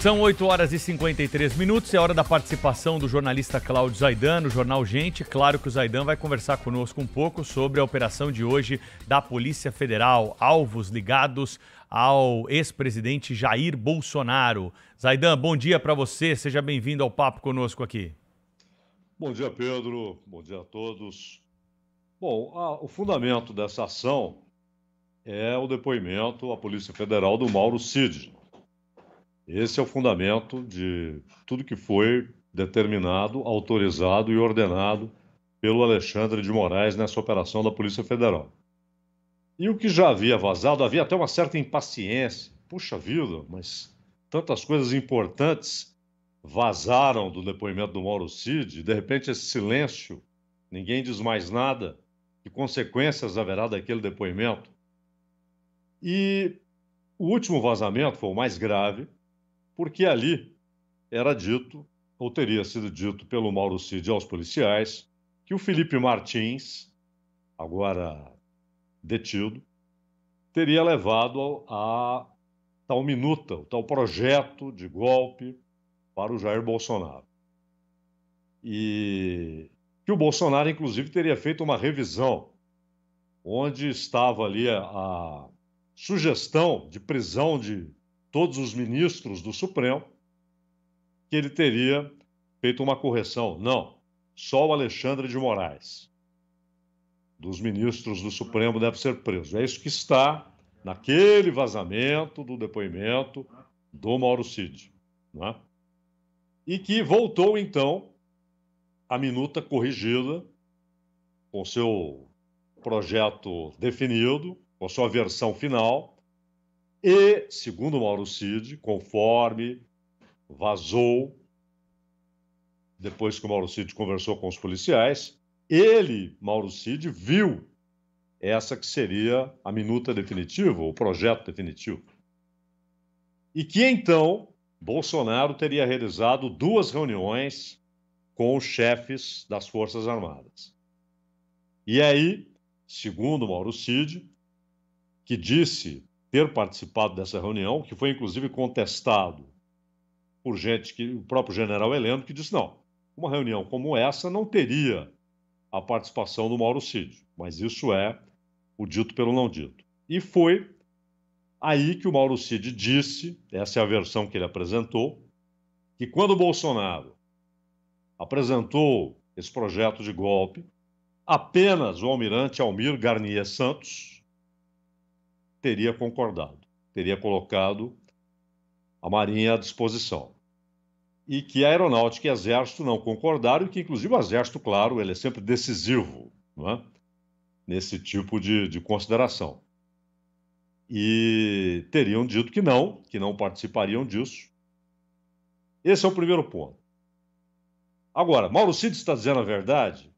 São 8 horas e 53 minutos, é hora da participação do jornalista Cláudio Zaidan no Jornal Gente. Claro que o Zaidan vai conversar conosco um pouco sobre a operação de hoje da Polícia Federal, alvos ligados ao ex-presidente Jair Bolsonaro. Zaidan, bom dia para você, seja bem-vindo ao papo conosco aqui. Bom dia, Pedro, bom dia a todos. Bom, o fundamento dessa ação é o depoimento à Polícia Federal do Mauro Cid. Esse é o fundamento de tudo que foi determinado, autorizado e ordenado pelo Alexandre de Moraes nessa operação da Polícia Federal. E o que já havia vazado, havia até uma certa impaciência. Puxa vida, mas tantas coisas importantes vazaram do depoimento do Mauro Cid, e de repente esse silêncio, ninguém diz mais nada, que consequências haverá daquele depoimento? E o último vazamento foi o mais grave, porque ali era dito, ou teria sido dito pelo Mauro Cid aos policiais, que o Felipe Martins, agora detido, teria levado a tal minuta, o tal projeto de golpe para o Jair Bolsonaro. E que o Bolsonaro, inclusive, teria feito uma revisão, onde estava ali a sugestão de prisão de todos os ministros do Supremo, que ele teria feito uma correção. Não, só o Alexandre de Moraes, dos ministros do Supremo, deve ser preso. É isso que está naquele vazamento do depoimento do Mauro Cid, não é? E que voltou, então, a minuta corrigida, com seu projeto definido, com sua versão final, e, segundo o Mauro Cid, conforme vazou, depois que o Mauro Cid conversou com os policiais, ele, Mauro Cid, viu essa que seria a minuta definitiva, o projeto definitivo. E que, então, Bolsonaro teria realizado 2 reuniões com os chefes das Forças Armadas. E aí, segundo Mauro Cid, que disse ter participado dessa reunião, que foi inclusive contestado por gente que o próprio general Heleno, que disse não, uma reunião como essa não teria a participação do Mauro Cid, mas isso é o dito pelo não dito. E foi aí que o Mauro Cid disse, essa é a versão que ele apresentou, que quando o Bolsonaro apresentou esse projeto de golpe, apenas o almirante Almir Garnier Santos teria concordado, teria colocado a Marinha à disposição. E que a Aeronáutica e Exército não concordaram, e que, inclusive, o Exército, claro, ele é sempre decisivo, não é? Nesse tipo de consideração. E teriam dito que não participariam disso. Esse é o primeiro ponto. Agora, Mauro Cid está dizendo a verdade,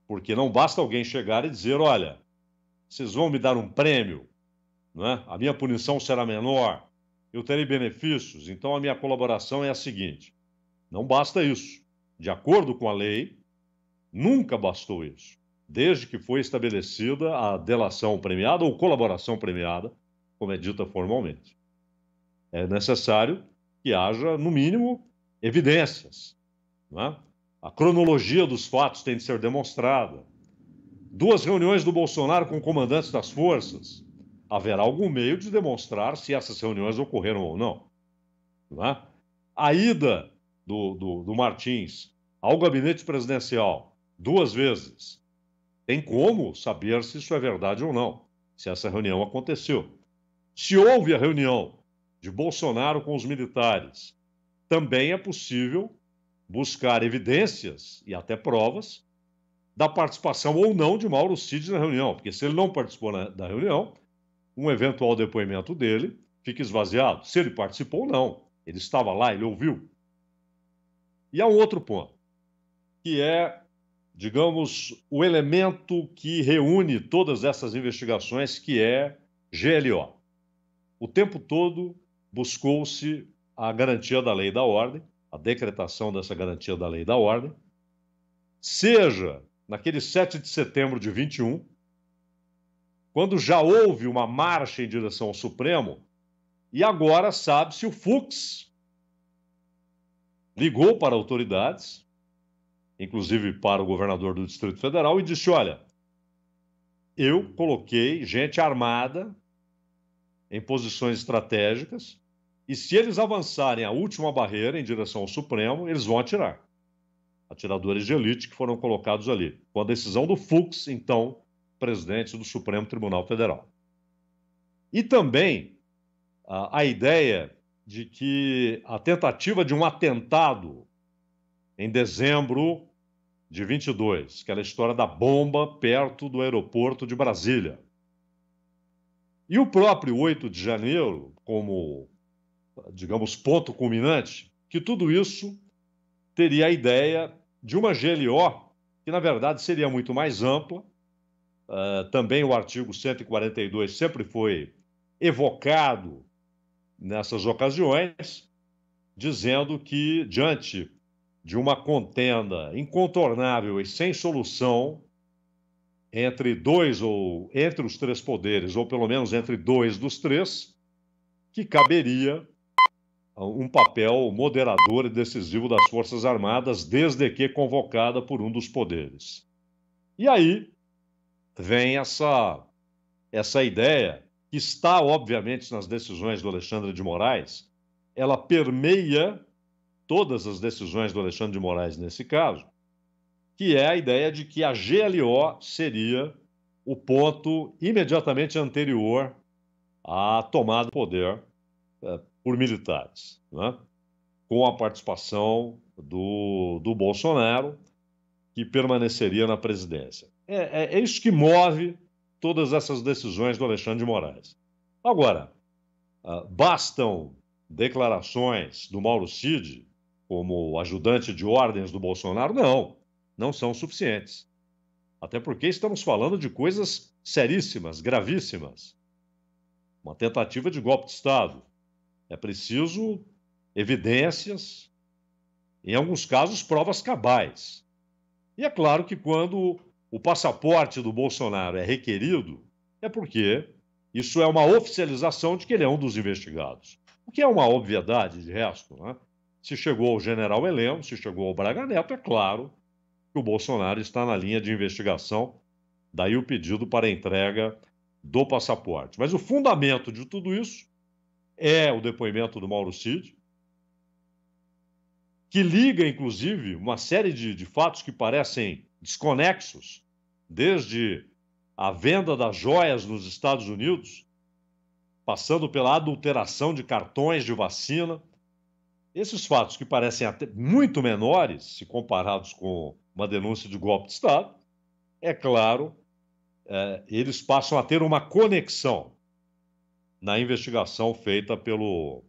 porque não basta alguém chegar e dizer, olha, vocês vão me dar um prêmio, não é? A minha punição será menor, eu terei benefícios, então a minha colaboração é a seguinte. Não basta isso. De acordo com a lei, nunca bastou isso, desde que foi estabelecida a delação premiada ou colaboração premiada, como é dita formalmente. É necessário que haja, no mínimo, evidências, não é? A cronologia dos fatos tem de ser demonstrada. 2 reuniões do Bolsonaro com comandantes das forças. Haverá algum meio de demonstrar se essas reuniões ocorreram ou não. Não é? A ida do Martins ao gabinete presidencial 2 vezes. Tem como saber se isso é verdade ou não, se essa reunião aconteceu. Se houve a reunião de Bolsonaro com os militares, também é possível buscar evidências e até provas da participação ou não de Mauro Cid na reunião, porque se ele não participou da reunião, um eventual depoimento dele fica esvaziado. Se ele participou, não. Ele estava lá, ele ouviu. E há um outro ponto, que é, digamos, o elemento que reúne todas essas investigações, que é GLO. O tempo todo buscou-se a garantia da lei e da ordem, a decretação dessa garantia da lei e da ordem, seja naquele 7 de setembro de 21, quando já houve uma marcha em direção ao Supremo E agora sabe-se o Fux ligou para autoridades, inclusive para o governador do Distrito Federal, e disse: olha, eu coloquei gente armada em posições estratégicas, e se eles avançarem a última barreira em direção ao Supremo, eles vão atirar. Atiradores de elite que foram colocados ali, com a decisão do Fux, então presidente do Supremo Tribunal Federal. E também a ideia de que a tentativa de um atentado em dezembro de 22, aquela história da bomba perto do aeroporto de Brasília. E o próprio 8 de janeiro, como, digamos, ponto culminante, que tudo isso teria a ideia de uma GLO, que na verdade seria muito mais ampla. Também o artigo 142 sempre foi evocado nessas ocasiões, dizendo que, diante de uma contenda incontornável e sem solução entre entre os três poderes, ou pelo menos entre dois dos três, que caberia um papel moderador e decisivo das Forças Armadas, desde que convocada por um dos poderes. E aí vem essa ideia, que está, obviamente, nas decisões do Alexandre de Moraes, ela permeia todas as decisões do Alexandre de Moraes nesse caso, que é a ideia de que a GLO seria o ponto imediatamente anterior à tomada do poder por militares, né? Com a participação do Bolsonaro, que permaneceria na presidência. É isso que move todas essas decisões do Alexandre de Moraes. Agora, bastam declarações do Mauro Cid como ajudante de ordens do Bolsonaro? Não são suficientes. Até porque estamos falando de coisas seríssimas, gravíssimas. Uma tentativa de golpe de Estado. É preciso evidências, em alguns casos, provas cabais. E é claro que quando o passaporte do Bolsonaro é requerido, é porque isso é uma oficialização de que ele é um dos investigados. O que é uma obviedade, de resto, né? Se chegou ao general Heleno, se chegou ao Braga Neto, é claro que o Bolsonaro está na linha de investigação, daí o pedido para a entrega do passaporte. Mas o fundamento de tudo isso é o depoimento do Mauro Cid, que liga, inclusive, uma série de fatos que parecem desconexos, desde a venda das joias nos Estados Unidos, passando pela adulteração de cartões de vacina. Esses fatos que parecem até muito menores, se comparados com uma denúncia de golpe de Estado, é claro, eles passam a ter uma conexão na investigação feita pela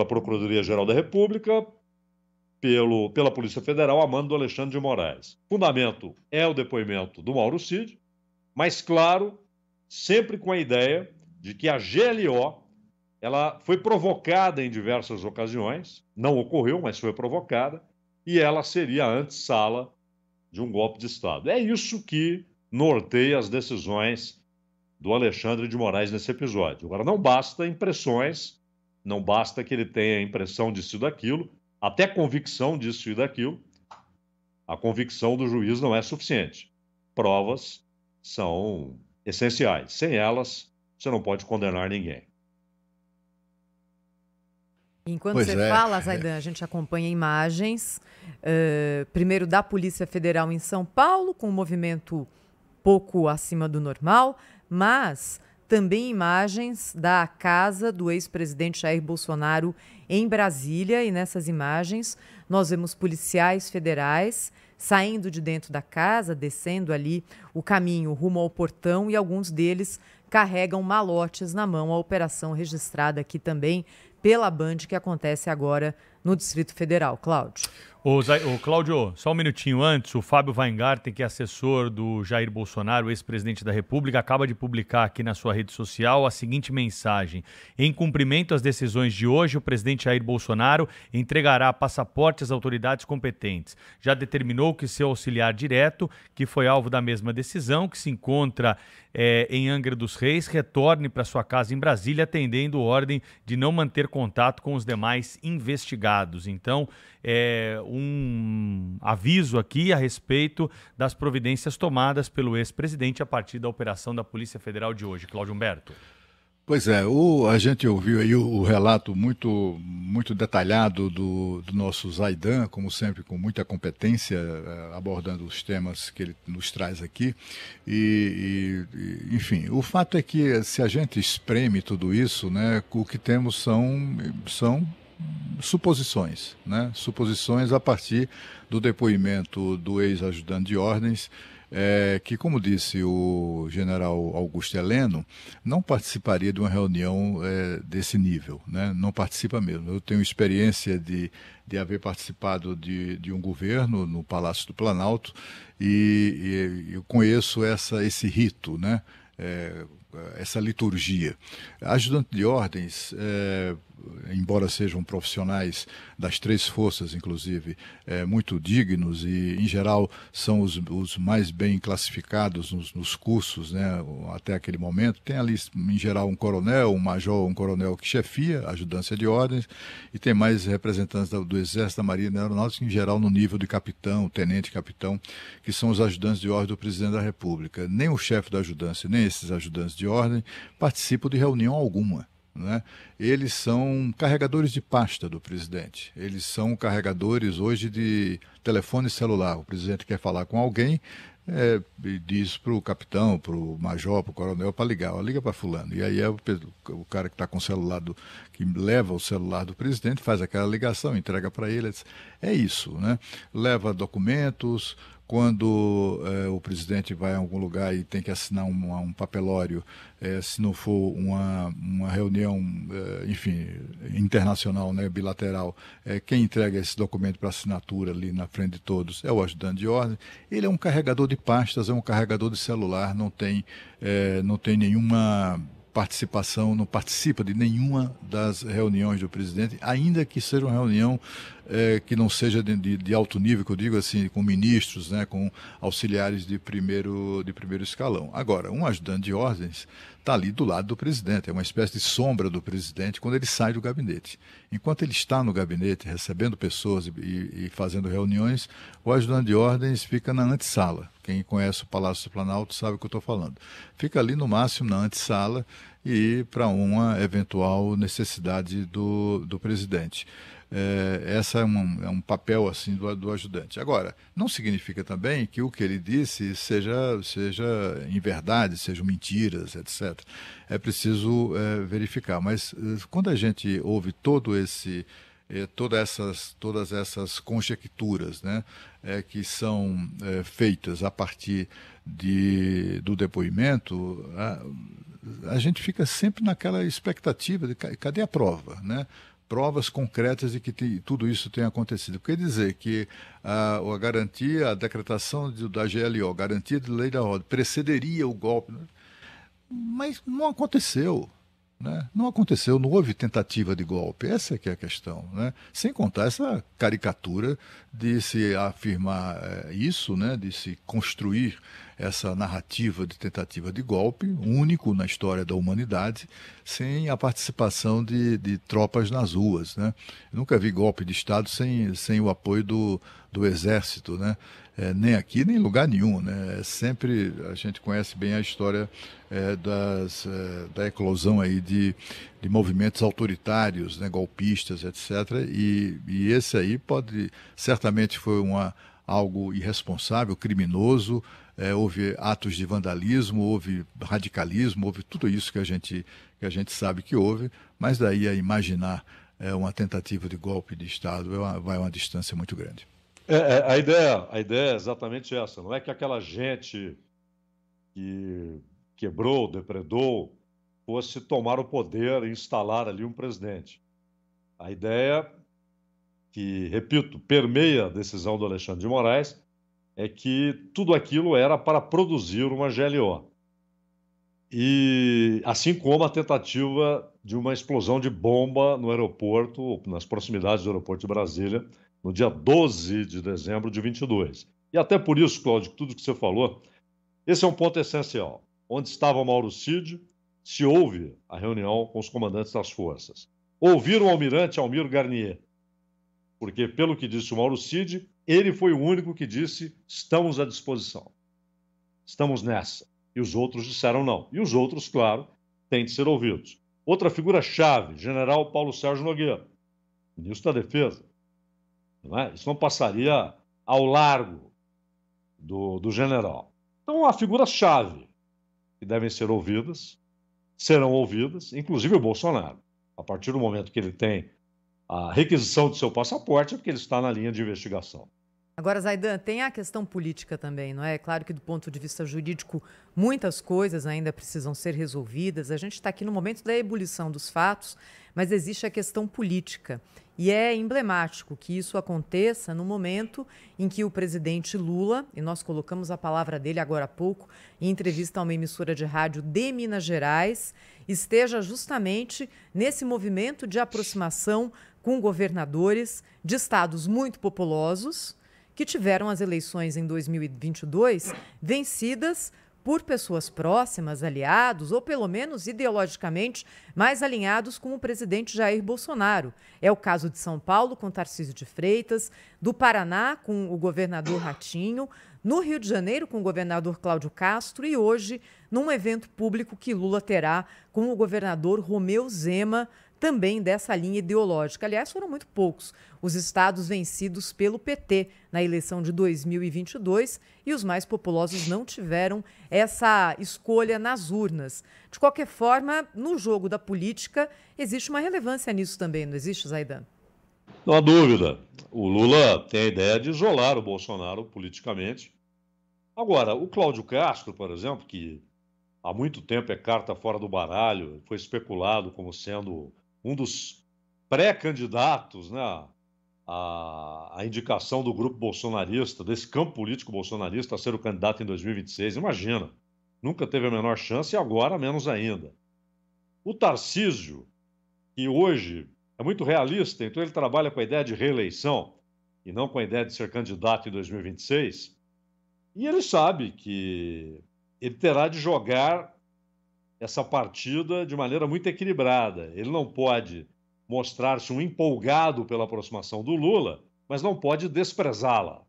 Procuradoria-Geral da República, pela Polícia Federal, a mando do Alexandre de Moraes. O fundamento é o depoimento do Mauro Cid, mas, claro, sempre com a ideia de que a GLO ela foi provocada em diversas ocasiões, não ocorreu, mas foi provocada, e ela seria a antessala de um golpe de Estado. É isso que norteia as decisões do Alexandre de Moraes nesse episódio. Agora, não basta impressões, não basta que ele tenha impressão disso e daquilo, até convicção disso e daquilo. A convicção do juiz não é suficiente. Provas são essenciais. Sem elas, você não pode condenar ninguém. Enquanto você fala, Zaidan, a gente acompanha imagens, primeiro da Polícia Federal em São Paulo, com um movimento pouco acima do normal, mas também imagens da casa do ex-presidente Jair Bolsonaro em Brasília, e nessas imagens nós vemos policiais federais saindo de dentro da casa, descendo ali o caminho rumo ao portão, e alguns deles carregam malotes na mão. A operação registrada aqui também pela Band, que acontece agora no Distrito Federal. Cláudio. Ô, Cláudio, só um minutinho antes, o Fábio Weingarten, que é assessor do Jair Bolsonaro, ex-presidente da República, acaba de publicar aqui na sua rede social a seguinte mensagem: em cumprimento às decisões de hoje, o presidente Jair Bolsonaro entregará passaporte às autoridades competentes. Já determinou que seu auxiliar direto, que foi alvo da mesma decisão, que se encontra em Angra dos Reis, retorne para sua casa em Brasília, atendendo ordem de não manter contato com os demais investigados. Então, um aviso aqui a respeito das providências tomadas pelo ex-presidente a partir da operação da Polícia Federal de hoje. Cláudio Humberto. Pois é, a gente ouviu aí o relato muito detalhado do nosso Zaidan, como sempre, com muita competência, abordando os temas que ele nos traz aqui. Enfim, o fato é que se a gente espreme tudo isso, né, o que temos são suposições, né? Suposições a partir do depoimento do ex-ajudante de ordens, que, como disse o general Augusto Heleno, não participaria de uma reunião desse nível, né? Não participa mesmo. Eu tenho experiência de haver participado de um governo no Palácio do Planalto e eu conheço esse rito, né? Essa liturgia. Ajudante de ordens, embora sejam profissionais das três forças, inclusive, muito dignos e, em geral, são os mais bem classificados nos cursos, né, até aquele momento. Tem ali, em geral, um coronel, um major, um coronel que chefia a ajudância de ordens e tem mais representantes do Exército, da Marinha e da Aeronáutica, em geral, no nível de capitão, tenente-capitão, que são os ajudantes de ordem do presidente da República. Nem o chefe da ajudância, nem esses ajudantes de ordem participam de reunião alguma, né? Eles são carregadores de pasta do presidente. Eles são carregadores hoje de telefone celular. O presidente quer falar com alguém, diz para o capitão, para o major, para o coronel, para ligar. Liga para fulano. E aí o cara que está com o celular, que leva o celular do presidente, faz aquela ligação, entrega para ele. É isso, né? Leva documentos. Quando o presidente vai a algum lugar e tem que assinar um papelório, se não for uma reunião, enfim, internacional, né, bilateral, quem entrega esse documento para assinatura ali na frente de todos é o ajudante de ordem. Ele é um carregador de pastas, é um carregador de celular, não tem nenhuma participação, não participa de nenhuma das reuniões do presidente, ainda que seja uma reunião que não seja de alto nível, que eu digo assim, com ministros, né, com auxiliares de primeiro escalão. Agora, um ajudante de ordens está ali do lado do presidente, é uma espécie de sombra do presidente quando ele sai do gabinete. Enquanto ele está no gabinete, recebendo pessoas e fazendo reuniões, o ajudante de ordens fica na antessala. Quem conhece o Palácio do Planalto sabe o que eu estou falando. Fica ali no máximo na antessala e para uma eventual necessidade do presidente. Essa é um papel assim do ajudante. Agora, não significa também que o que ele disse seja em verdade, sejam mentiras, etc. É preciso verificar. Mas quando a gente ouve todas essas conjecturas, né, que são feitas a partir do depoimento, a gente fica sempre naquela expectativa de cadê a prova, né? Provas concretas de que tudo isso tenha acontecido. Quer dizer que a garantia, a decretação da GLO, garantia de lei da ordem, precederia o golpe, né? Mas não aconteceu. Né? Não aconteceu, não houve tentativa de golpe, essa é que é a questão, né? Sem contar essa caricatura de se afirmar isso, né? De se construir essa narrativa de tentativa de golpe, único na história da humanidade, sem a participação de tropas nas ruas, né? Eu nunca vi golpe de Estado sem o apoio do Exército, né? Nem aqui, nem em lugar nenhum, né? Sempre a gente conhece bem a história da eclosão aí de movimentos autoritários, né? Golpistas, etc. E esse aí certamente foi algo irresponsável, criminoso, houve atos de vandalismo, houve radicalismo, houve tudo isso que a gente sabe que houve, mas daí a imaginar uma tentativa de golpe de Estado vai uma distância muito grande. A ideia é exatamente essa. Não é que aquela gente que quebrou, depredou, fosse tomar o poder e instalar ali um presidente. A ideia que, repito, permeia a decisão do Alexandre de Moraes é que tudo aquilo era para produzir uma GLO. E assim como a tentativa de uma explosão de bomba no aeroporto, nas proximidades do aeroporto de Brasília, no dia 12 de dezembro de 22. E até por isso, Cláudio, tudo que você falou, esse é um ponto essencial. Onde estava o Mauro Cid, se houve a reunião com os comandantes das forças. Ouviram o almirante Almir Garnier, porque, pelo que disse o Mauro Cid, ele foi o único que disse: estamos à disposição, estamos nessa. E os outros disseram não. E os outros, claro, têm de ser ouvidos. Outra figura-chave, general Paulo Sérgio Nogueira, ministro da Defesa. Não é? Isso não passaria ao largo do general. Então, há figuras-chave que devem ser ouvidas, serão ouvidas, inclusive o Bolsonaro. A partir do momento que ele tem a requisição do seu passaporte, é porque ele está na linha de investigação. Agora, Zaidan, tem a questão política também, não é? Claro que do ponto de vista jurídico, muitas coisas ainda precisam ser resolvidas. A gente está aqui no momento da ebulição dos fatos, mas existe a questão política. E é emblemático que isso aconteça no momento em que o presidente Lula, e nós colocamos a palavra dele agora há pouco, em entrevista a uma emissora de rádio de Minas Gerais, esteja justamente nesse movimento de aproximação com governadores de estados muito populosos, que tiveram as eleições em 2022 vencidas por pessoas próximas, aliados, ou pelo menos ideologicamente mais alinhados com o presidente Jair Bolsonaro. É o caso de São Paulo, com Tarcísio de Freitas, do Paraná, com o governador Ratinho, no Rio de Janeiro, com o governador Cláudio Castro, e hoje, num evento público que Lula terá com o governador Romeu Zema, também dessa linha ideológica. Aliás, foram muito poucos os estados vencidos pelo PT na eleição de 2022 e os mais populosos não tiveram essa escolha nas urnas. De qualquer forma, no jogo da política, existe uma relevância nisso também, não existe, Zaidan? Não há dúvida. O Lula tem a ideia de isolar o Bolsonaro politicamente. Agora, o Cláudio Castro, por exemplo, que há muito tempo é carta fora do baralho, foi especulado como sendo um dos pré-candidatos, né, à indicação do grupo bolsonarista, desse campo político bolsonarista, a ser o candidato em 2026. Imagina, nunca teve a menor chance e agora menos ainda. O Tarcísio, que hoje é muito realista, então ele trabalha com a ideia de reeleição e não com a ideia de ser candidato em 2026, e ele sabe que ele terá de jogar essa partida de maneira muito equilibrada. Ele não pode mostrar-se um empolgado pela aproximação do Lula, mas não pode desprezá-la,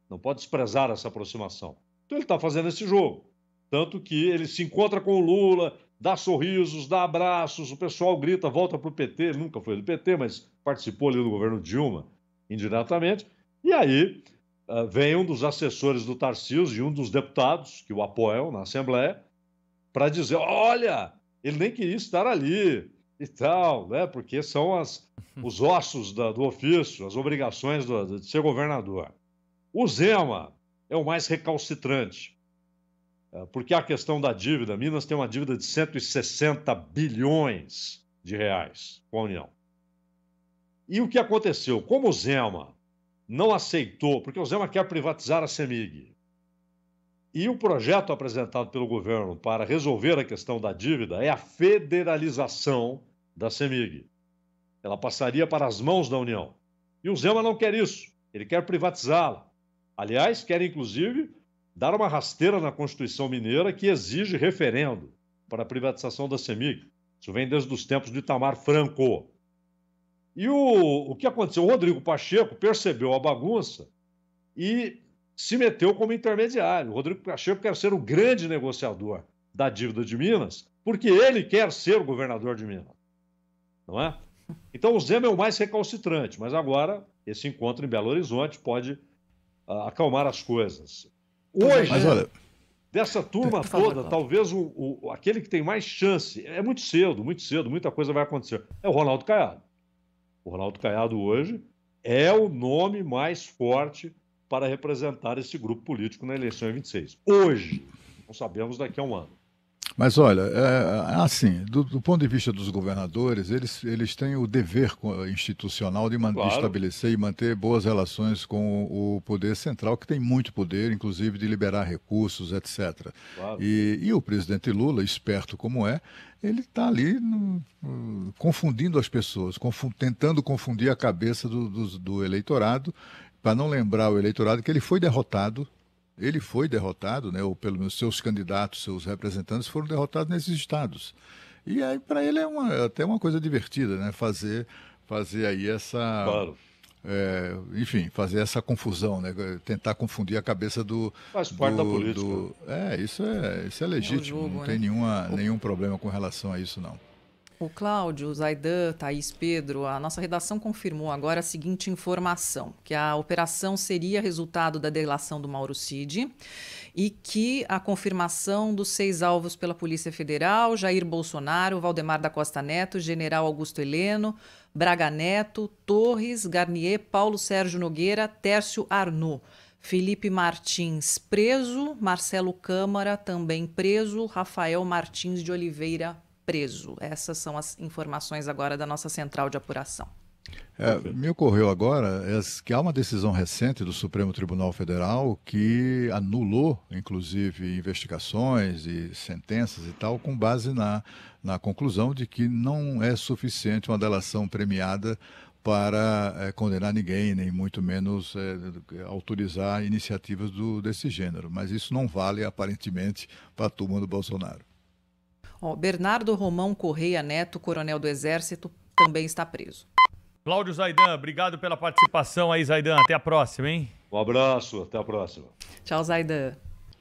não pode desprezar essa aproximação. Então ele está fazendo esse jogo, tanto que ele se encontra com o Lula, dá sorrisos, dá abraços, o pessoal grita, volta para o PT, ele nunca foi do PT, mas participou ali do governo Dilma, indiretamente, e aí vem um dos assessores do Tarcísio e um dos deputados que o apoiam na Assembleia, para dizer, olha, ele nem queria estar ali e tal, né? Porque são os ossos do ofício, as obrigações de ser governador. O Zema é o mais recalcitrante, porque a questão da dívida, Minas tem uma dívida de 160 bilhões de reais com a União. E o que aconteceu? Como o Zema não aceitou, porque o Zema quer privatizar a CEMIG, e o projeto apresentado pelo governo para resolver a questão da dívida é a federalização da CEMIG. Ela passaria para as mãos da União. E o Zema não quer isso. Ele quer privatizá-la. Aliás, quer, inclusive, dar uma rasteira na Constituição Mineira que exige referendo para a privatização da CEMIG. Isso vem desde os tempos de Itamar Franco. E o que aconteceu? O Rodrigo Pacheco percebeu a bagunça e se meteu como intermediário. O Rodrigo Pacheco quer ser o grande negociador da dívida de Minas, porque ele quer ser o governador de Minas. Não é? Então o Zema é o mais recalcitrante, mas agora esse encontro em Belo Horizonte pode acalmar as coisas. Hoje, mas olha, dessa turma toda, talvez aquele que tem mais chance, é muito cedo, muita coisa vai acontecer, é o Ronaldo Caiado. O Ronaldo Caiado hoje é o nome mais forte para representar esse grupo político na eleição em 26. Hoje, não sabemos daqui a um ano. Mas olha, assim, do ponto de vista dos governadores, eles têm o dever institucional de estabelecer e manter boas relações com o poder central, que tem muito poder, inclusive de liberar recursos, etc. Claro. E o presidente Lula, esperto como é, ele está ali confundindo as pessoas, tentando confundir a cabeça do eleitorado, para não lembrar o eleitorado que ele foi derrotado. Ele foi derrotado, né, ou pelo menos seus candidatos, seus representantes foram derrotados nesses estados. E aí, para ele, até uma coisa divertida, né, fazer aí essa... Claro. Enfim, fazer essa confusão, né, tentar confundir a cabeça do... Faz parte da política. Isso é legítimo, jogo, não tem nenhum problema com relação a isso, não. O Cláudio, Zaidan, Thaís, Pedro, a nossa redação confirmou agora a seguinte informação, que a operação seria resultado da delação do Mauro Cid e que a confirmação dos 6 alvos pela Polícia Federal, Jair Bolsonaro, Valdemar da Costa Neto, General Augusto Heleno, Braga Neto, Torres, Garnier, Paulo Sérgio Nogueira, Tércio Arnaud, Felipe Martins preso, Marcelo Câmara também preso, Rafael Martins de Oliveira preso. Essas são as informações agora da nossa central de apuração. Me ocorreu agora que há uma decisão recente do Supremo Tribunal Federal que anulou, inclusive, investigações e sentenças e tal, com base na conclusão de que não é suficiente uma delação premiada para condenar ninguém, nem muito menos autorizar iniciativas desse gênero. Mas isso não vale, aparentemente, para a turma do Bolsonaro. Bernardo Romão Correia Neto, coronel do Exército, também está preso. Cláudio Zaidan, obrigado pela participação aí, Zaidan. Até a próxima, hein? Um abraço, até a próxima. Tchau, Zaidan.